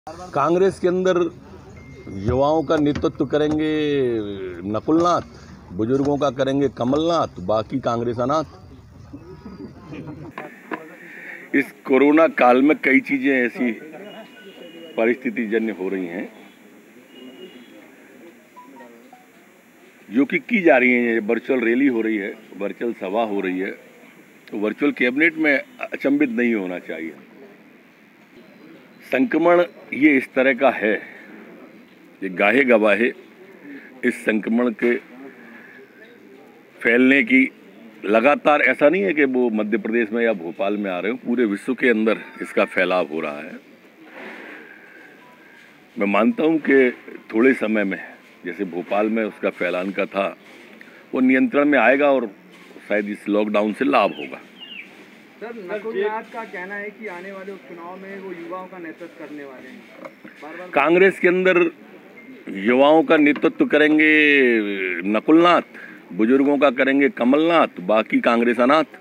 कांग्रेस के अंदर युवाओं का नेतृत्व करेंगे नकुलनाथ, बुजुर्गों का करेंगे कमलनाथ, बाकी कांग्रेस अनाथ। इस कोरोना काल में कई चीजें ऐसी परिस्थिति जन्य हो रही हैं जो कि की जा रही हैं। वर्चुअल रैली हो रही है, वर्चुअल सभा हो रही है, तो वर्चुअल कैबिनेट में अचंभित नहीं होना चाहिए। संक्रमण ये इस तरह का है, ये गाहे गवाहे इस संक्रमण के फैलने की लगातार, ऐसा नहीं है कि वो मध्य प्रदेश में या भोपाल में आ रहे हो, पूरे विश्व के अंदर इसका फैलाव हो रहा है। मैं मानता हूं कि थोड़े समय में, जैसे भोपाल में उसका फैलान का था, वो नियंत्रण में आएगा और शायद इस लॉकडाउन से लाभ होगा। सर, नकुलनाथ का कहना है कि आने वाले उपचुनाव में वो युवाओं का नेतृत्व करने वाले हैं। कांग्रेस के अंदर युवाओं का नेतृत्व करेंगे नकुलनाथ, बुजुर्गों का करेंगे कमलनाथ, बाकी कांग्रेस अनाथ।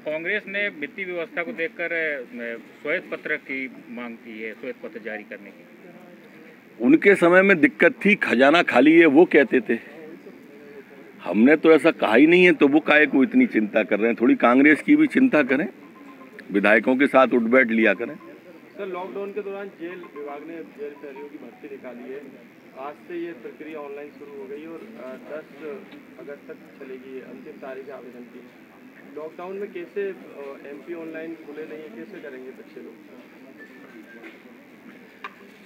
कांग्रेस ने वित्तीय व्यवस्था को देखकर श्वेत पत्र की मांग की है, श्वेत पत्र जारी करने की। उनके समय में दिक्कत थी, खजाना खाली है, वो कहते थे। हमने तो ऐसा कहा ही नहीं है, तो वो काहे को इतनी चिंता कर रहे हैं। थोड़ी कांग्रेस की भी चिंता करें, विधायकों के साथ उठ बैठ लिया करें। सर, लॉकडाउन के दौरान जेल विभाग ने जेल प्रहरियों की भर्ती निकाली है। आज से ये प्रक्रिया ऑनलाइन शुरू हो गई और 10 अगस्त तक चलेगी, अंतिम तारीख आवेदन की। लॉकडाउन में कैसे एमपी ऑनलाइन खुले नहीं है, कैसे करेंगे बच्चे लोग?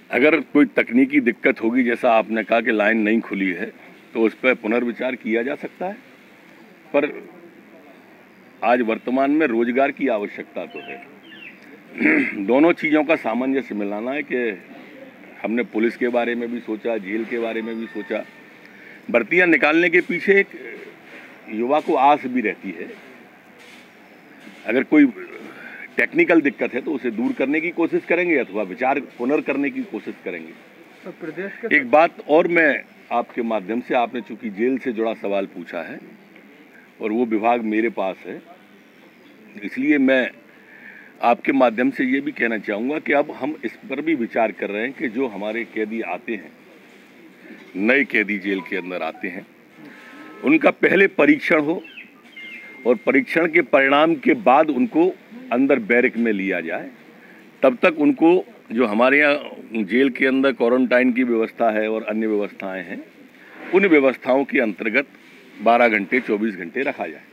अगर कोई तकनीकी दिक्कत होगी, जैसा आपने कहा कि लाइन नहीं खुली है, तो उस पर पुनर्विचार किया जा सकता है। पर आज वर्तमान में रोजगार की आवश्यकता तो है। दोनों चीज़ों का सामंजस्य मिलाना है कि हमने पुलिस के बारे में भी सोचा, जेल के बारे में भी सोचा। भर्तियां निकालने के पीछे एक युवा को आस भी रहती है। अगर कोई टेक्निकल दिक्कत है तो उसे दूर करने की कोशिश करेंगे अथवा विचार पुनर्करने की कोशिश करेंगे। तो प्रदेश के एक बात और मैं आपके माध्यम से, आपने चूंकि जेल से जुड़ा सवाल पूछा है और वो विभाग मेरे पास है, इसलिए मैं आपके माध्यम से ये भी कहना चाहूँगा कि अब हम इस पर भी विचार कर रहे हैं कि जो हमारे कैदी आते हैं, नए कैदी जेल के अंदर आते हैं, उनका पहले परीक्षण हो और परीक्षण के परिणाम के बाद उनको अंदर बैरक में लिया जाए। तब तक उनको जो हमारे यहाँ जेल के अंदर क्वारंटाइन की व्यवस्था है और अन्य व्यवस्थाएं हैं, उन व्यवस्थाओं के अंतर्गत 12 घंटे 24 घंटे रखा जाए।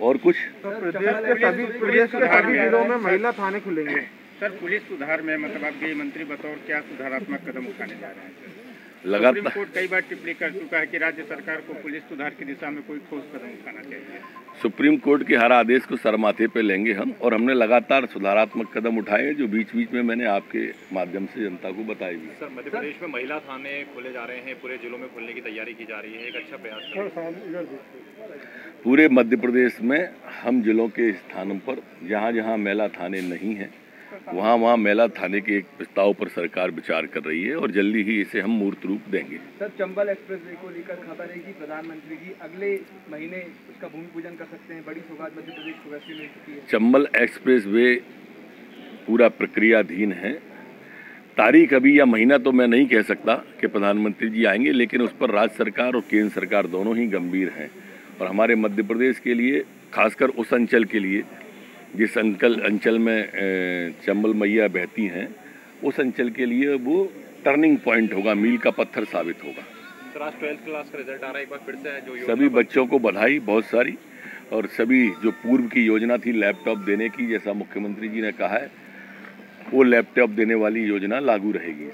और कुछ प्रदेश के सभी जिलों में महिला थाने खुलेंगे। सर, पुलिस सुधार में मतलब आप गृह मंत्री बतौर क्या सुधारात्मक कदम उठाने जा रहे हैं? लगातार सुप्रीम कोर्ट कई बार टिप्पणी कर चुका है कि राज्य सरकार को पुलिस सुधार की दिशा में कोई ठोस कदम उठाना चाहिए। सुप्रीम कोर्ट के हर आदेश को सर माथे पे लेंगे हम, और हमने लगातार सुधारात्मक कदम उठाए जो बीच बीच में मैंने आपके माध्यम से जनता को बताई भी। सर, मध्य प्रदेश में महिला थाने खोले जा रहे हैं, पूरे जिलों में खोलने की तैयारी की जा रही है, एक अच्छा प्रयास। पूरे मध्य प्रदेश में हम जिलों के स्थानों पर जहाँ जहाँ महिला थाने नहीं हैं, वहाँ महिला थाने के एक प्रस्ताव पर सरकार विचार कर रही है और जल्दी ही इसे हम मूर्त रूप देंगे। सर, चंबल एक्सप्रेस वे को लेकर खबर है कि प्रधानमंत्री जी अगले महीने उसका भूमि पूजन कर सकते हैं। बड़ी सौगात मध्य प्रदेश को वैसे मिल चुकी है। चंबल एक्सप्रेस वे पूरा प्रक्रियाधीन है। तारीख अभी या महीना तो मैं नहीं कह सकता कि प्रधानमंत्री जी आएंगे, लेकिन उस पर राज्य सरकार और केंद्र सरकार दोनों ही गंभीर हैं। और हमारे मध्य प्रदेश के लिए, खासकर उस अंचल के लिए जिस अंचल में चंबल मैया बहती हैं, उस अंचल के लिए वो टर्निंग पॉइंट होगा, मील का पत्थर साबित होगा। सर, आज 12th क्लास का रिजल्ट आ रहा है, एक बार फिर से जो सभी बच्चों को बधाई बहुत सारी, और सभी जो पूर्व की योजना थी लैपटॉप देने की, जैसा मुख्यमंत्री जी ने कहा है, वो लैपटॉप देने वाली योजना लागू रहेगी।